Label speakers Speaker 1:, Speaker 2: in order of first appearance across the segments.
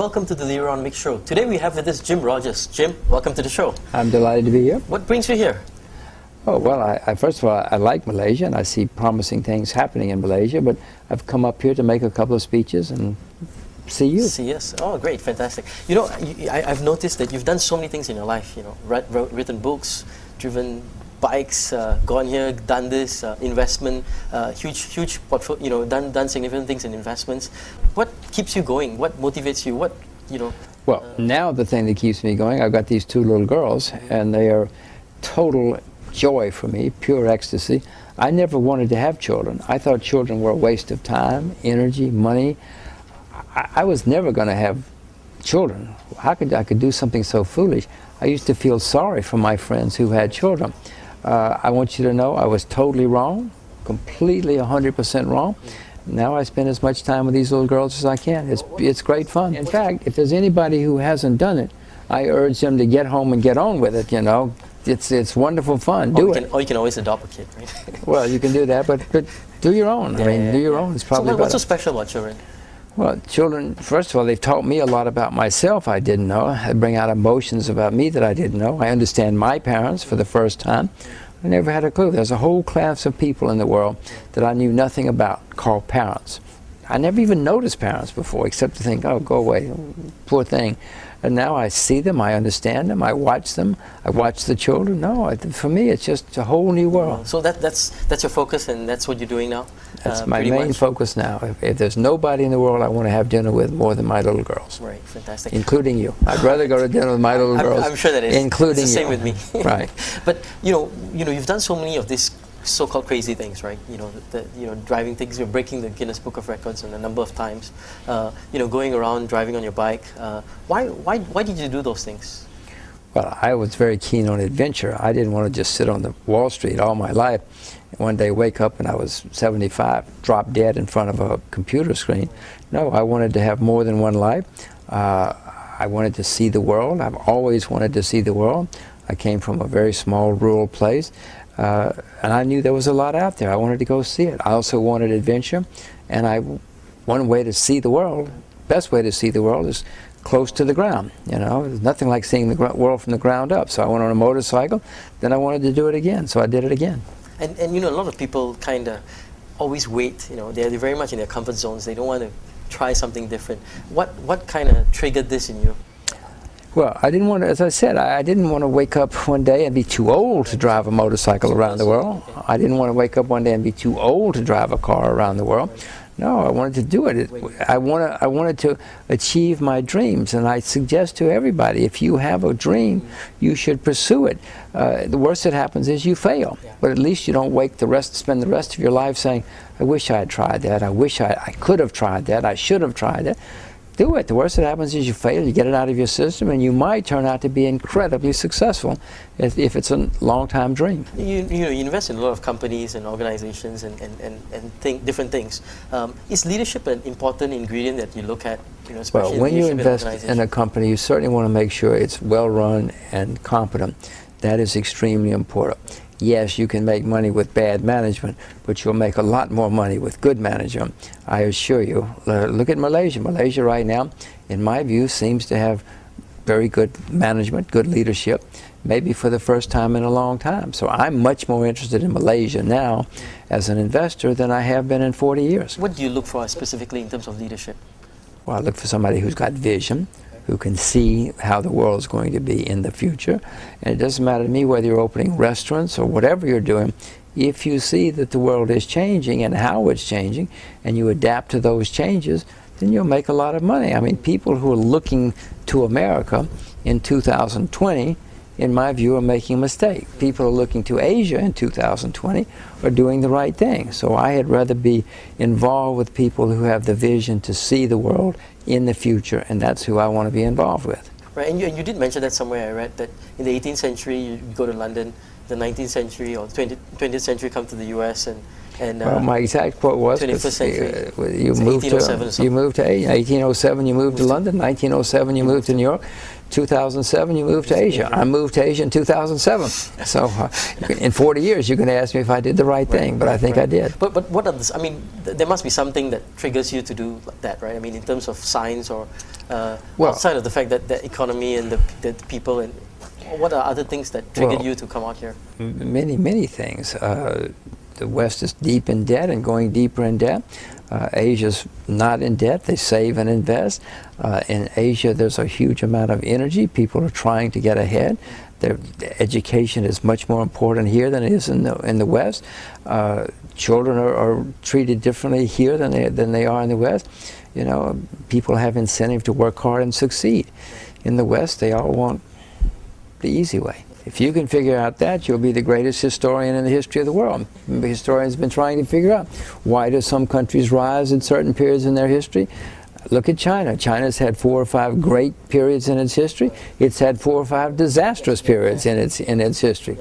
Speaker 1: welcome to the Leron Mix Show. Today we have with us Jim Rogers. Jim, welcome to the show.
Speaker 2: I'm delighted to be here.
Speaker 1: What brings you here?
Speaker 2: Oh, well, I first of all, I like Malaysia, and I see promising things happening in Malaysia, but I've come up here to make a couple of speeches and see you.
Speaker 1: See us. Oh, great, fantastic. You know, I've noticed that you've done so many things in your life, you know, written books, driven bikes, gone here, done this, investment, huge portfolio, you know, done significant things in investments. What keeps you going? What motivates you? What, you know?
Speaker 2: Well, now the thing that keeps me going, I've got these two little girls, and they are total joy for me, pure ecstasy. I never wanted to have children. I thought children were a waste of time, energy, money. I was never going to have children. How could I do something so foolish? I used to feel sorry for my friends who had children. I want you to know I was totally wrong, completely 100% wrong. Now I spend as much time with these little girls as I can. It's great fun. In fact, if there's anybody who hasn't done it, I urge them to get home and get on with it, you know. It's wonderful fun. Do it.
Speaker 1: Or you can always adopt a kid, right?
Speaker 2: Well, you can do that, but do your own.
Speaker 1: Yeah,
Speaker 2: I mean, do your own. It's probably
Speaker 1: so what's
Speaker 2: better.
Speaker 1: so special about children?
Speaker 2: Well, children, first of all, they've taught me a lot about myself I didn't know. They bring out emotions about me that I didn't know. I understand my parents for the first time. I never had a clue. There's a whole class of people in the world that I knew nothing about, called parents. I never even noticed parents before, except to think, oh, go away, poor thing. And now I see them, I understand them, I watch the children. No, for me, it's just a whole new world.
Speaker 1: So that's your focus, and that's what you're doing now?
Speaker 2: That's my main focus now. If there's nobody in the world I want to have dinner with more than my little girls.
Speaker 1: Right, fantastic.
Speaker 2: Including you. I'd rather go to dinner with my little girls.
Speaker 1: I'm sure that is.
Speaker 2: Including
Speaker 1: it's the same
Speaker 2: you.
Speaker 1: with me.
Speaker 2: Right.
Speaker 1: But you know, you've done so many of these so-called crazy things, right? You know, driving things. You're breaking the Guinness Book of Records a number of times. You know, going around driving on your bike. Why did you do those things?
Speaker 2: Well, I was very keen on adventure. I didn't want to just sit on the Wall Street all my life. And one day wake up and I was 75, drop dead in front of a computer screen. No, I wanted to have more than one life. I wanted to see the world. I've always wanted to see the world. I came from a very small rural place. And I knew there was a lot out there. I wanted to go see it. I also wanted adventure, and one way to see the world, best way to see the world, is close to the ground. You know, there's nothing like seeing the world from the ground up. So I went on a motorcycle, then I wanted to do it again, so I did it again.
Speaker 1: And you know, a lot of people kind of always wait. You know, they're very much in their comfort zones. They don't want to try something different. What kind of triggered this in you?
Speaker 2: Well, I didn't want to, as I said, I didn't want to wake up one day and be too old to drive a motorcycle around the world. I didn't want to wake up one day and be too old to drive a car around the world. No, I wanted to do it. I wanted to achieve my dreams, and I suggest to everybody, if you have a dream, you should pursue it. The worst that happens is you fail, but at least you don't spend the rest of your life saying, I wish I had tried that, I wish I could have tried that, I should have tried that. Do it. The worst that happens is you fail, you get it out of your system, and you might turn out to be incredibly successful if it's a long-time dream.
Speaker 1: You invest in a lot of companies and organizations and think different things. Is leadership an important ingredient that you look at? You know, especially
Speaker 2: well, when you invest in a company, you certainly want to make sure it's well-run and competent. That is extremely important. Yes, you can make money with bad management, but you'll make a lot more money with good management, I assure you. Look at Malaysia. Malaysia right now, in my view, seems to have very good management, good leadership, maybe for the first time in a long time. So I'm much more interested in Malaysia now as an investor than I have been in 40 years.
Speaker 1: What do you look for specifically in terms of leadership?
Speaker 2: Well, I look for somebody who's got vision, who can see how the world is going to be in the future. And it doesn't matter to me whether you're opening restaurants or whatever you're doing. If you see that the world is changing and how it's changing, and you adapt to those changes, then you'll make a lot of money. I mean, people who are looking to America in 2020, in my view, are making a mistake. People who are looking to Asia in 2020 are doing the right thing. So I had rather be involved with people who have the vision to see the world in the future, and that's who I want to be involved with.
Speaker 1: Right, and you did mention that somewhere. I read that in the 18th century you go to London, the 19th century or 20th century come to the US, and And
Speaker 2: well, my exact quote was,
Speaker 1: 21st century.
Speaker 2: you moved to
Speaker 1: 1807 or something.
Speaker 2: you moved to 1807. You moved to London. 1907, you moved to New York. 2007, you moved to Asia. I moved to Asia in 2007. So in 40 years, you can ask me if I did the right thing, but I think I did.
Speaker 1: But what are the, I mean, there must be something that triggers you to do like that, right? I mean, in terms of science or
Speaker 2: Well,
Speaker 1: outside of the fact that the economy and the people, and what are other things that triggered you to come out here?
Speaker 2: Many things. The West is deep in debt and going deeper in debt. Asia's not in debt. They save and invest. In Asia, there's a huge amount of energy. People are trying to get ahead. Their education is much more important here than it is in the West. Children are treated differently here than they are in the West. You know, people have incentive to work hard and succeed. In the West, they all want the easy way. If you can figure out that, you'll be the greatest historian in the history of the world. Historians have been trying to figure out, why do some countries rise in certain periods in their history? Look at China. China's had 4 or 5 great periods in its history. It's had 4 or 5 disastrous periods in its history.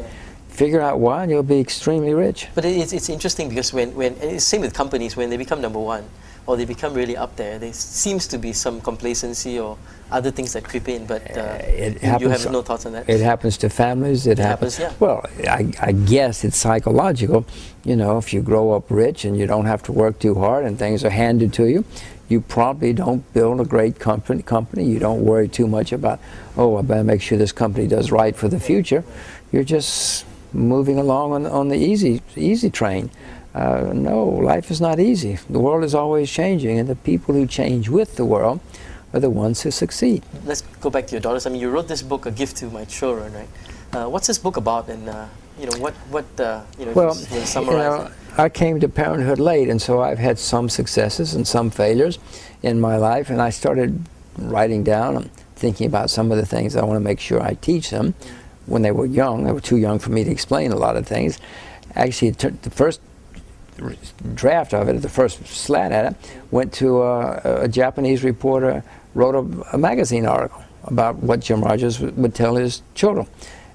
Speaker 2: Figure out why, and you'll be extremely rich.
Speaker 1: But it's interesting because when and it's same with companies, when they become number one or they become really up there seems to be some complacency or other things that creep in, but you have no thoughts on that?
Speaker 2: It happens to families. It happens,
Speaker 1: yeah.
Speaker 2: Well, I guess it's psychological. You know, if you grow up rich and you don't have to work too hard and things are handed to you, you probably don't build a great company. You don't worry too much about, oh, I better make sure this company does right for the future. You're just moving along on the easy train. No, life is not easy. The world is always changing, and the people who change with the world are the ones who succeed.
Speaker 1: Let's go back to your daughters. I mean, you wrote this book, A Gift to My Children, right? What's this book about, and you know,
Speaker 2: well,
Speaker 1: summarize it?
Speaker 2: I came to parenthood late, and so I've had some successes and some failures in my life, and I started writing down and thinking about some of the things I want to make sure I teach them. When they were young, they were too young for me to explain a lot of things. Actually, the first draft of it, the first slat at it, went to a Japanese reporter, wrote a magazine article about what Jim Rogers would tell his children.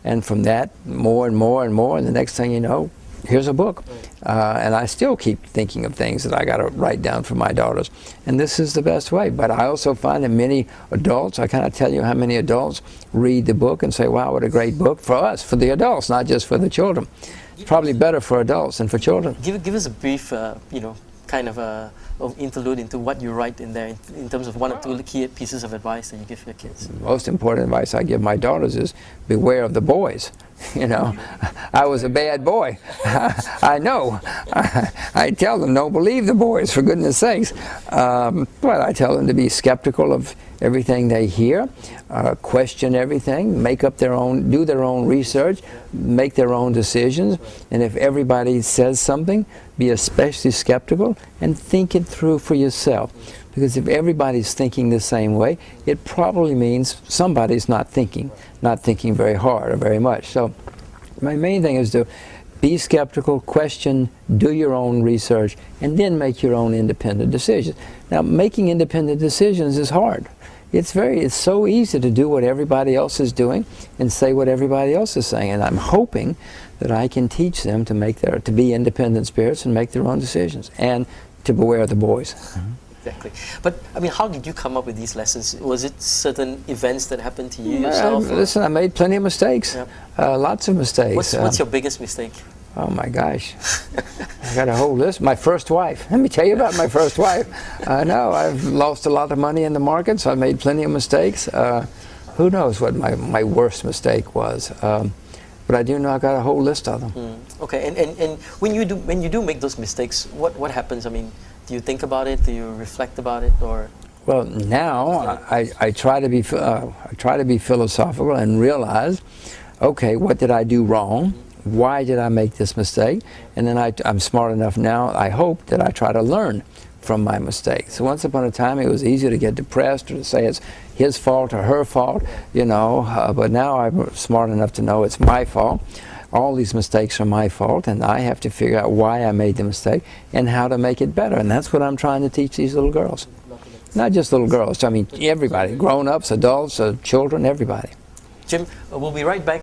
Speaker 2: And from that, more and more and more, and the next thing you know, here's a book. And I still keep thinking of things that I got to write down for my daughters. And this is the best way. But I also find that many adults, I cannot tell you how many adults read the book and say, wow, what a great book for us, for the adults, not just for the children. It's probably better for adults than for children.
Speaker 1: Give us a brief, you know, kind of interlude into what you write in there in terms of 1 or 2 key pieces of advice that you give your kids.
Speaker 2: The most important advice I give my daughters is beware of the boys. You know, I was a bad boy. I know. I tell them, don't believe the boys, for goodness sakes. But I tell them to be skeptical of everything they hear, question everything, make up their own, do their own research, make their own decisions, and if everybody says something, be especially skeptical and think it through for yourself. Because if everybody's thinking the same way, it probably means somebody's not thinking very hard or very much. So my main thing is to be skeptical, question, do your own research, and then make your own independent decisions. Now, making independent decisions is hard. It's so easy to do what everybody else is doing and say what everybody else is saying. And I'm hoping that I can teach them to be independent spirits and make their own decisions, and to beware of the boys. Mm-hmm.
Speaker 1: Exactly. But, I mean, how did you come up with these lessons? Was it certain events that happened to you yourself?
Speaker 2: Listen, I made plenty of mistakes.
Speaker 1: Yep.
Speaker 2: Lots of mistakes.
Speaker 1: What's your biggest mistake?
Speaker 2: Oh, my gosh. I got a whole list. My first wife. Let me tell you about my first wife. No, I've lost a lot of money in the market, so I made plenty of mistakes. Who knows what my worst mistake was. But I do know I got a whole list of them.
Speaker 1: Okay, and when you do make those mistakes, what happens? I mean, do you think about it? Do you reflect about it, or? Well,
Speaker 2: now I try to be philosophical and realize, okay, what did I do wrong? Why did I make this mistake? And then I'm smart enough now, I hope, that I try to learn from my mistakes. So once upon a time, it was easy to get depressed or to say it's his fault or her fault, you know, but now I'm smart enough to know it's my fault. All these mistakes are my fault, and I have to figure out why I made the mistake and how to make it better. And that's what I'm trying to teach these little girls. Not just little girls, I mean everybody, grown-ups, adults, children, everybody.
Speaker 1: Jim, we'll be right back.